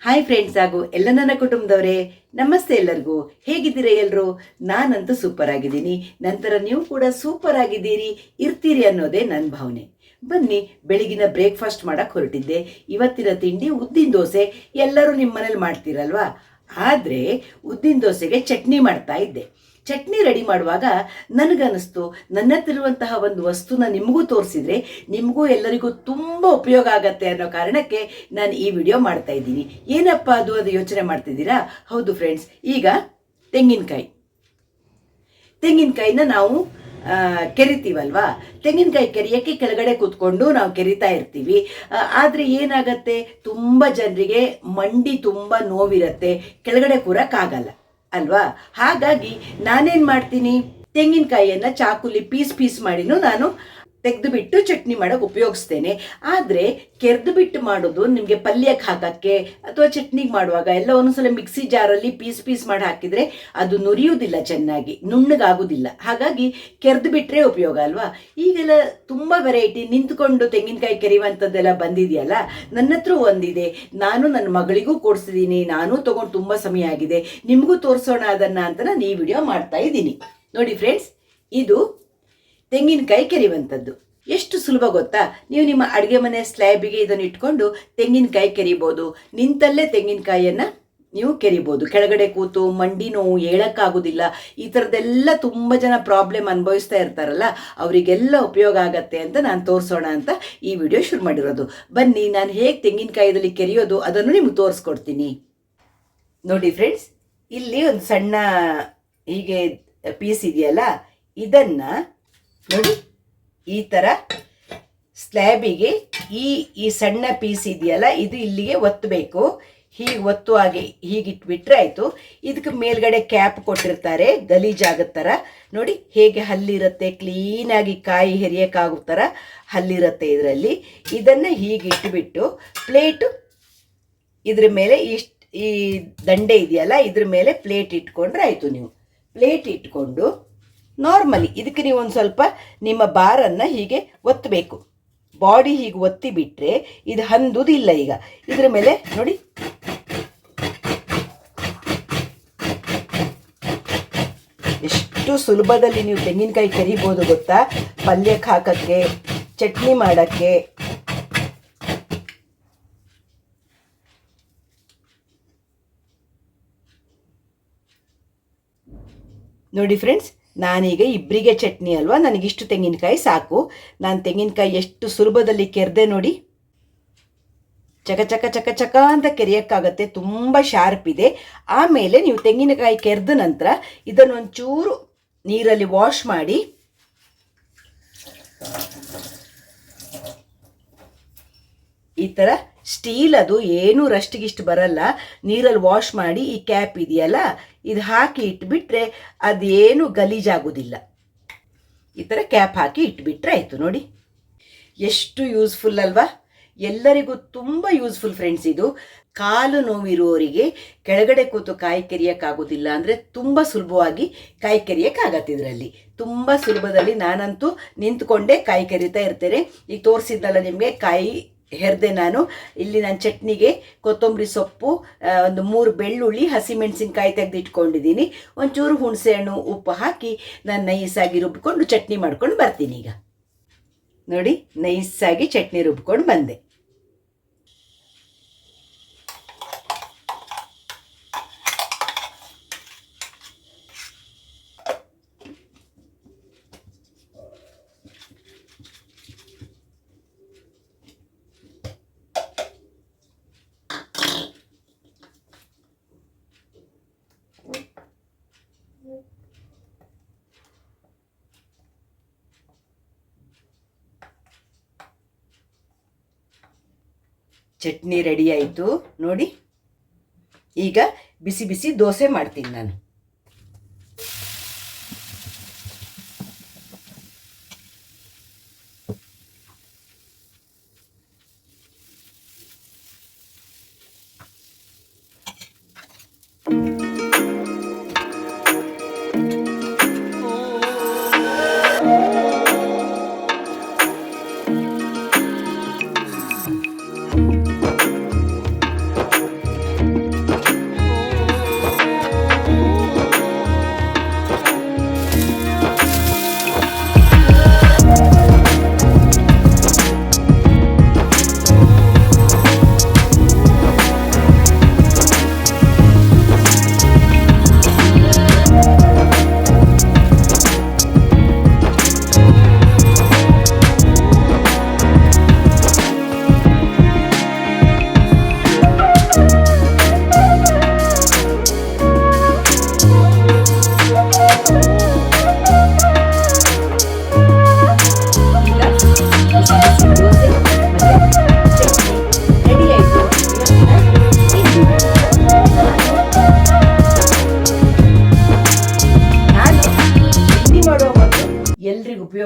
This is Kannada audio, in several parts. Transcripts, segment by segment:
ಹಾಯ್ ಫ್ರೆಂಡ್ಸ್ ಹಾಗೂ ಎಲ್ಲ ನನ್ನ ಕುಟುಂಬದವರೇ, ನಮಸ್ತೆ ಎಲ್ಲರಿಗೂ. ಹೇಗಿದ್ದೀರಾ ಎಲ್ಲರೂ? ನಾನಂತೂ ಸೂಪರ್ ಆಗಿದ್ದೀನಿ. ನಂತರ ನೀವು ಕೂಡ ಸೂಪರ್ ಆಗಿದ್ದೀರಿ, ಇರ್ತೀರಿ ಅನ್ನೋದೇ ನನ್ನ ಭಾವನೆ. ಬನ್ನಿ, ಬೆಳಗಿನ ಬ್ರೇಕ್ಫಾಸ್ಟ್ ಮಾಡಕ್ಕೆ ಹೊರಟಿದ್ದೆ. ಇವತ್ತಿನ ತಿಂಡಿ ಉದ್ದಿನ ದೋಸೆ. ಎಲ್ಲರೂ ನಿಮ್ಮ ಮನೇಲಿ ಮಾಡ್ತೀರಲ್ವಾ? ಆದರೆ ಉದ್ದಿನ ದೋಸೆಗೆ ಚಟ್ನಿ ಮಾಡ್ತಾ ಇದ್ದೆ. ಚಟ್ನಿ ರೆಡಿ ಮಾಡುವಾಗ ನನಗನ್ನಿಸ್ತು, ನನ್ನ ಹತ್ರ ಇರುವಂತಹ ಒಂದು ವಸ್ತುನ ನಿಮಗೂ ತೋರಿಸಿದ್ರೆ ನಿಮಗೂ ಎಲ್ಲರಿಗೂ ತುಂಬ ಉಪಯೋಗ ಆಗತ್ತೆ ಅನ್ನೋ ಕಾರಣಕ್ಕೆ ನಾನು ಈ ವಿಡಿಯೋ ಮಾಡ್ತಾ ಇದ್ದೀನಿ. ಏನಪ್ಪ ಅದು ಯೋಚನೆ ಮಾಡ್ತಿದ್ದೀರಾ? ಹೌದು ಫ್ರೆಂಡ್ಸ್, ಈಗ ತೆಂಗಿನಕಾಯಿನ ನಾವು ಕೆರಿತೀವಲ್ವಾ? ತೆಂಗಿನಕಾಯಿ ಕೆರಿಯೋಕ್ಕೆ ಕೆಳಗಡೆ ಕೂತ್ಕೊಂಡು ನಾವು ಕೆರಿತಾ ಇರ್ತೀವಿ. ಆದರೆ ಏನಾಗತ್ತೆ, ತುಂಬ ಜನರಿಗೆ ಮಂಡಿ ತುಂಬ ನೋವಿರತ್ತೆ, ಕೆಳಗಡೆ ಕೂರಕ್ಕಾಗಲ್ಲ ಅಲ್ವಾ? ಹಾಗಾಗಿ ನಾನೇನು ಮಾಡ್ತೀನಿ, ತೆಂಗಿನಕಾಯಿಯನ್ನು ಚಾಕುಲಿ ಪೀಸ್ ಮಾಡಿನೂ ನಾನು ತೆಗೆದು ಬಿಟ್ಟು ಚಟ್ನಿ ಮಾಡೋಕೆ ಉಪಯೋಗಿಸ್ತೇನೆ. ಆದರೆ ಕೆರೆದು ಬಿಟ್ಟು ಮಾಡೋದು ನಿಮಗೆ ಪಲ್ಯಕ್ಕೆ ಹಾಕೋಕ್ಕೆ ಅಥವಾ ಚಟ್ನಿಗೆ ಮಾಡುವಾಗ ಎಲ್ಲ ಒಂದೊಂದ್ಸಲ ಮಿಕ್ಸಿ ಜಾರಲ್ಲಿ ಪೀಸ್ ಮಾಡಿ ಹಾಕಿದರೆ ಅದು ನುರಿಯುವುದಿಲ್ಲ, ಚೆನ್ನಾಗಿ ನುಣ್ಣಗಾಗೋದಿಲ್ಲ. ಹಾಗಾಗಿ ಕೆರೆದು ಬಿಟ್ಟರೆ ಉಪಯೋಗ ಅಲ್ವಾ? ಈಗೆಲ್ಲ ತುಂಬ ವೆರೈಟಿ ನಿಂತ್ಕೊಂಡು ತೆಂಗಿನಕಾಯಿ ಕೆರೆಯುವಂಥದ್ದೆಲ್ಲ ಬಂದಿದೆಯಲ್ಲ. ನನ್ನ ಹತ್ರ ಒಂದಿದೆ, ನಾನು ನನ್ನ ಮಗಳಿಗೂ ಕೊಡಿಸಿದ್ದೀನಿ. ನಾನು ತೊಗೊಂಡು ತುಂಬ ಸಮಯ ಆಗಿದೆ, ನಿಮಗೂ ತೋರಿಸೋಣ ಅದನ್ನು ಅಂತ ನಾನು ಈ ವಿಡಿಯೋ ಮಾಡ್ತಾ ಇದ್ದೀನಿ. ನೋಡಿ ಫ್ರೆಂಡ್ಸ್, ಇದು ತೆಂಗಿನಕಾಯಿ ಕೆರೆಯುವಂಥದ್ದು. ಎಷ್ಟು ಸುಲಭ ಗೊತ್ತಾ? ನೀವು ನಿಮ್ಮ ಅಡುಗೆ ಮನೆ ಸ್ಲ್ಯಾಬಿಗೆ ಇದನ್ನು ಇಟ್ಕೊಂಡು ತೆಂಗಿನಕಾಯಿ ಕೆರಿಬೋದು. ನಿಂತಲ್ಲೇ ತೆಂಗಿನಕಾಯಿಯನ್ನು ನೀವು ಕೆರಿಬೋದು. ಕೆಳಗಡೆ ಕೂತು ಮಂಡಿ ನೋವು, ಏಳಕ್ಕಾಗೋದಿಲ್ಲ, ಈ ಥರದ್ದೆಲ್ಲ ತುಂಬ ಜನ ಪ್ರಾಬ್ಲಮ್ ಅನುಭವಿಸ್ತಾ ಇರ್ತಾರಲ್ಲ, ಅವರಿಗೆಲ್ಲ ಉಪಯೋಗ ಆಗತ್ತೆ ಅಂತ ನಾನು ತೋರಿಸೋಣ ಅಂತ ಈ ವಿಡಿಯೋ ಶುರು ಮಾಡಿರೋದು. ಬನ್ನಿ, ನಾನು ಹೇಗೆ ತೆಂಗಿನಕಾಯಿದಲ್ಲಿ ಕೆರೆಯೋದು ಅದನ್ನು ನಿಮ್ಗೆ ತೋರಿಸ್ಕೊಡ್ತೀನಿ. ನೋಡಿ ಫ್ರೆಂಡ್ಸ್, ಇಲ್ಲಿ ಒಂದು ಸಣ್ಣ ಹೀಗೆ ಪೀಸ್ ಇದೆಯಲ್ಲ, ಇದನ್ನು ನೋಡಿ ಈ ಥರ ಸ್ಲ್ಯಾಬಿಗೆ ಈ ಸಣ್ಣ ಪೀಸ್ ಇದೆಯಲ್ಲ, ಇದು ಇಲ್ಲಿಗೆ ಒತ್ತಬೇಕು. ಹೀಗೆ ಒತ್ತುವಾಗೆ ಹೀಗಿಟ್ಬಿಟ್ರೆ ಆಯಿತು. ಇದಕ್ಕೆ ಮೇಲ್ಗಡೆ ಕ್ಯಾಪ್ ಕೊಟ್ಟಿರ್ತಾರೆ, ಗಲೀಜಾಗೋ ಥರ. ನೋಡಿ ಹೇಗೆ ಹಲ್ಲಿರುತ್ತೆ, ಕ್ಲೀನಾಗಿ ಕಾಯಿ ಹೆರಿಯೋಕ್ಕಾಗೋ ಥರ ಹಲ್ಲಿರುತ್ತೆ ಇದರಲ್ಲಿ. ಇದನ್ನು ಹೀಗಿಟ್ಬಿಟ್ಟು ಪ್ಲೇಟು ಇದ್ರ ಮೇಲೆ ಈ ದಂಡೆ ಇದೆಯಲ್ಲ, ಇದ್ರ ಮೇಲೆ ಪ್ಲೇಟ್ ಇಟ್ಕೊಂಡ್ರೆ ಆಯಿತು. ನೀವು ಪ್ಲೇಟ್ ಇಟ್ಕೊಂಡು ನಾರ್ಮಲಿ ಇದಕ್ಕೆ ನೀವು ಒಂದು ಸ್ವಲ್ಪ ನಿಮ್ಮ ಬಾರನ್ನು ಹೀಗೆ ಒತ್ತಬೇಕು. ಬಾಡಿ ಹೀಗೆ ಒತ್ತಿ ಬಿಟ್ಟರೆ ಇದು ಹಂದುದಿಲ್ಲ. ಈಗ ಇದ್ರ ಮೇಲೆ ನೋಡಿ, ಎಷ್ಟು ಸುಲಭದಲ್ಲಿ ನೀವು ತೆಂಗಿನಕಾಯಿ ಕೆರಿಬೋದು ಗೊತ್ತಾ? ಪಲ್ಯಕ್ಕೆ ಹಾಕೋಕ್ಕೆ, ಚಟ್ನಿ ಮಾಡೋಕ್ಕೆ. ನೋಡಿ ಫ್ರೆಂಡ್ಸ್, ನಾನೀಗ ಇಬ್ಬರಿಗೆ ಚಟ್ನಿ ಅಲ್ವಾ, ನನಗಿಷ್ಟು ತೆಂಗಿನಕಾಯಿ ಸಾಕು. ನಾನು ತೆಂಗಿನಕಾಯಿ ಎಷ್ಟು ಸುಲಭದಲ್ಲಿ ಕೆರೆದೆ ನೋಡಿ. ಚಕ ಚಕ ಚಕ ಚಕ ಅಂತ ಕೆರೆಯೋಕ್ಕಾಗತ್ತೆ, ತುಂಬ ಶಾರ್ಪ್ ಇದೆ. ಆಮೇಲೆ ನೀವು ತೆಂಗಿನಕಾಯಿ ಕೆರೆದ ನಂತರ ಇದನ್ನು ಒಂಚೂರು ನೀರಲ್ಲಿ ವಾಶ್ ಮಾಡಿ, ಈ ಥರ ಸ್ಟೀಲ್, ಅದು ಏನೂ ರಸ್ಟಿಗಿಷ್ಟು ಬರಲ್ಲ. ನೀರಲ್ಲಿ ವಾಶ್ ಮಾಡಿ ಈ ಕ್ಯಾಪ್ ಇದೆಯಲ್ಲ, ಇದು ಹಾಕಿ ಇಟ್ಬಿಟ್ರೆ ಅದೇನು ಗಲೀಜಾಗೋದಿಲ್ಲ. ಈ ಥರ ಕ್ಯಾಪ್ ಹಾಕಿ ಇಟ್ಬಿಟ್ರೆ ಆಯಿತು. ನೋಡಿ ಎಷ್ಟು ಯೂಸ್ಫುಲ್ ಅಲ್ವಾ? ಎಲ್ಲರಿಗೂ ತುಂಬ ಯೂಸ್ಫುಲ್ ಫ್ರೆಂಡ್ಸ್ ಇದು. ಕಾಲು ನೋವಿರುವವರಿಗೆ ಕೆಳಗಡೆ ಕೂತು ಕಾಯಿ ಕೆರಿಯೋಕ್ಕಾಗೋದಿಲ್ಲ ಅಂದರೆ ತುಂಬ ಸುಲಭವಾಗಿ ಕಾಯಿ ಕೆರಿಯೋಕ್ಕಾಗತ್ತೆ. ಇದರಲ್ಲಿ ತುಂಬ ಸುಲಭದಲ್ಲಿ ನಾನಂತೂ ನಿಂತ್ಕೊಂಡೇ ಕಾಯಿ ಕೆರಿತಾ ಇರ್ತೇನೆ. ಈಗ ತೋರಿಸಿದ್ದಲ್ಲ ನಿಮಗೆ, ಕಾಯಿ ಹೆರ್ದೆ ನಾನು. ಇಲ್ಲಿ ನಾನು ಚಟ್ನಿಗೆ ಕೊತ್ತಂಬರಿ ಸೊಪ್ಪು, ಒಂದು 3 ಬೆಳ್ಳುಳ್ಳಿ, ಹಸಿಮೆಣಸಿನ್ಕಾಯಿ ತೆಗೆದಿಟ್ಕೊಂಡಿದ್ದೀನಿ. ಒಂಚೂರು ಹುಣಸೆ ಹಣ್ಣು, ಉಪ್ಪು ಹಾಕಿ ನಾನು ನೈಸಾಗಿ ರುಬ್ಕೊಂಡು ಚಟ್ನಿ ಮಾಡ್ಕೊಂಡು ಬರ್ತೀನಿ. ಈಗ ನೋಡಿ, ನೈಸಾಗಿ ಚಟ್ನಿ ರುಬ್ಕೊಂಡು ಬಂದೆ. ಚಟ್ನಿ ರೆಡಿ ಆಯಿತು ನೋಡಿ. ಈಗ ಬಿಸಿ ಬಿಸಿ ದೋಸೆ ಮಾಡ್ತೀನಿ ನಾನು.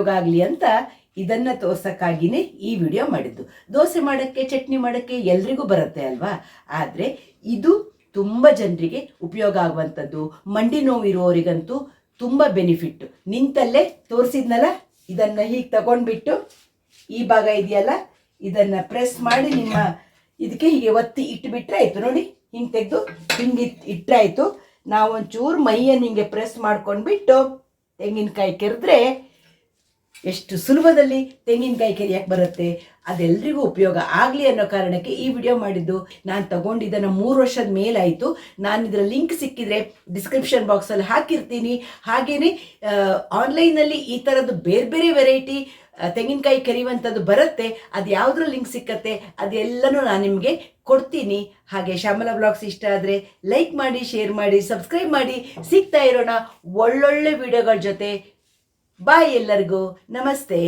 ಉಪಯೋಗ ಆಗಲಿ ಅಂತ ಇದನ್ನು ತೋರ್ಸೋಕ್ಕಾಗಿಯೇ ಈ ವಿಡಿಯೋ ಮಾಡಿದ್ದು. ದೋಸೆ ಮಾಡೋಕ್ಕೆ, ಚಟ್ನಿ ಮಾಡೋಕ್ಕೆ ಎಲ್ರಿಗೂ ಬರುತ್ತೆ ಅಲ್ವಾ. ಆದರೆ ಇದು ತುಂಬ ಜನರಿಗೆ ಉಪಯೋಗ ಆಗುವಂಥದ್ದು. ಮಂಡಿ ನೋವು ಇರುವವರಿಗಂತೂ ತುಂಬ ಬೆನಿಫಿಟ್ಟು. ನಿಂತಲ್ಲೇ ತೋರಿಸಿದ್ನಲ್ಲ, ಇದನ್ನು ಹೀಗೆ ತಗೊಂಡ್ಬಿಟ್ಟು ಈ ಭಾಗ ಇದೆಯಲ್ಲ, ಇದನ್ನು ಪ್ರೆಸ್ ಮಾಡಿ ನಿಮ್ಮ ಇದಕ್ಕೆ ಹೀಗೆ ಒತ್ತಿ ಇಟ್ಟುಬಿಟ್ರೆ ಆಯಿತು. ನೋಡಿ, ಹಿಂಗೆ ತೆಗೆದು ಹಿಂಗೆ ಇಟ್ಟರೆ ಆಯಿತು. ನಾವೊಂಚೂರು ಮೈಯನ್ನು ಹಿಂಗೆ ಪ್ರೆಸ್ ಮಾಡ್ಕೊಂಡ್ಬಿಟ್ಟು ತೆಂಗಿನಕಾಯಿ ಕೆರೆದ್ರೆ ಎಷ್ಟು ಸುಲಭದಲ್ಲಿ ತೆಂಗಿನಕಾಯಿ ಕೆರೆಯಕ್ಕೆ ಬರುತ್ತೆ. ಅದೆಲ್ಲರಿಗೂ ಉಪಯೋಗ ಆಗಲಿ ಅನ್ನೋ ಕಾರಣಕ್ಕೆ ಈ ವಿಡಿಯೋ ಮಾಡಿದ್ದು. ನಾನು ತಗೊಂಡಿದ್ದನ್ನು 3 ವರ್ಷದ ಮೇಲಾಯಿತು. ನಾನು ಇದರ ಲಿಂಕ್ ಸಿಕ್ಕಿದರೆ ಡಿಸ್ಕ್ರಿಪ್ಷನ್ ಬಾಕ್ಸಲ್ಲಿ ಹಾಕಿರ್ತೀನಿ. ಹಾಗೆಯೇ ಆನ್ಲೈನಲ್ಲಿ ಈ ಥರದ್ದು ಬೇರೆ ಬೇರೆ ವೆರೈಟಿ ತೆಂಗಿನಕಾಯಿ ಕೆರೆಯುವಂಥದ್ದು ಬರುತ್ತೆ. ಅದು ಯಾವುದ್ರ ಲಿಂಕ್ ಸಿಕ್ಕತ್ತೆ ಅದೆಲ್ಲನೂ ನಾನು ನಿಮಗೆ ಕೊಡ್ತೀನಿ. ಹಾಗೆ ಶ್ಯಾಮಲಾ ಬ್ಲಾಗ್ಸ್ ಇಷ್ಟ ಆದರೆ ಲೈಕ್ ಮಾಡಿ, ಶೇರ್ ಮಾಡಿ, ಸಬ್ಸ್ಕ್ರೈಬ್ ಮಾಡಿ. ಸಿಗ್ತಾ ಇರೋಣ ಒಳ್ಳೊಳ್ಳೆ ವಿಡಿಯೋಗಳ ಜೊತೆ. ಬಾಯ್ ಎಲ್ಲರಿಗೂ. ನಮಸ್ತೆ.